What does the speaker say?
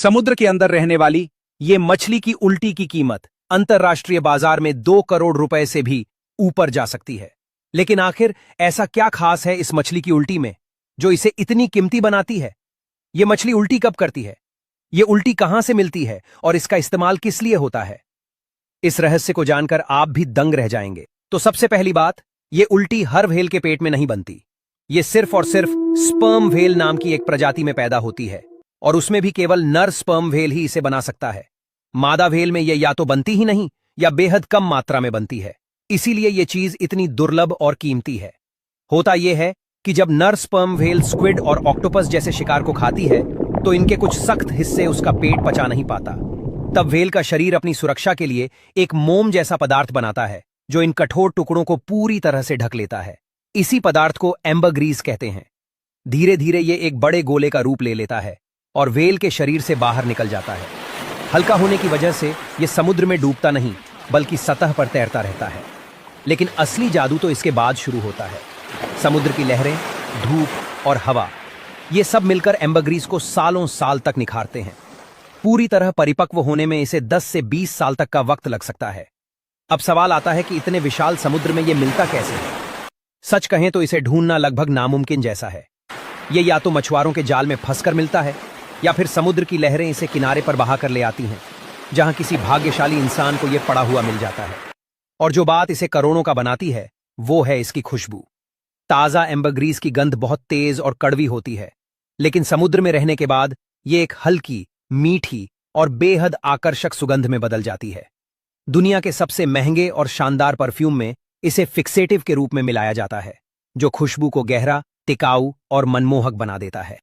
समुद्र के अंदर रहने वाली ये मछली की उल्टी की कीमत अंतर्राष्ट्रीय बाजार में 2 करोड़ रुपए से भी ऊपर जा सकती है। लेकिन आखिर ऐसा क्या खास है इस मछली की उल्टी में जो इसे इतनी कीमती बनाती है? ये मछली उल्टी कब करती है? ये उल्टी कहां से मिलती है और इसका इस्तेमाल किस लिए होता है? इस रहस्य को जानकर आप भी दंग रह जाएंगे। तो सबसे पहली बात, ये उल्टी हर व्हेल के पेट में नहीं बनती। ये सिर्फ और सिर्फ स्पर्म व्हेल नाम की एक प्रजाति में पैदा होती है और उसमें भी केवल नर स्पर्म व्हेल ही इसे बना सकता है। मादा व्हेल में ये या तो बनती ही नहीं या बेहद कम मात्रा में बनती है। इसीलिए ये चीज इतनी दुर्लभ और कीमती है। होता यह है कि जब नर स्पर्म व्हेल स्क्विड और ऑक्टोपस जैसे शिकार को खाती है तो इनके कुछ सख्त हिस्से उसका पेट पचा नहीं पाता। तब व्हेल का शरीर अपनी सुरक्षा के लिए एक मोम जैसा पदार्थ बनाता है जो इन कठोर टुकड़ों को पूरी तरह से ढक लेता है। इसी पदार्थ को एम्बरग्रीस कहते हैं। धीरे धीरे ये एक बड़े गोले का रूप ले लेता है और व्हेल के शरीर से बाहर निकल जाता है। हल्का होने की वजह से यह समुद्र में डूबता नहीं बल्कि सतह पर तैरता रहता है। लेकिन असली जादू तो इसके बाद शुरू होता है। समुद्र की लहरें, धूप और हवा, ये सब मिलकर एम्बरग्रीस को सालों साल तक निखारते हैं। पूरी तरह परिपक्व होने में इसे 10 से 20 साल तक का वक्त लग सकता है। अब सवाल आता है कि इतने विशाल समुद्र में यह मिलता कैसे है? सच कहें तो इसे ढूंढना लगभग नामुमकिन जैसा है। ये या तो मछुआरों के जाल में फंसकर मिलता है या फिर समुद्र की लहरें इसे किनारे पर बहा कर ले आती हैं, जहां किसी भाग्यशाली इंसान को यह पड़ा हुआ मिल जाता है। और जो बात इसे करोड़ों का बनाती है वो है इसकी खुशबू। ताजा एम्बरग्रीस की गंध बहुत तेज और कड़वी होती है, लेकिन समुद्र में रहने के बाद ये एक हल्की, मीठी और बेहद आकर्षक सुगंध में बदल जाती है। दुनिया के सबसे महंगे और शानदार परफ्यूम में इसे फिक्सेटिव के रूप में मिलाया जाता है, जो खुशबू को गहरा, टिकाऊ और मनमोहक बना देता है।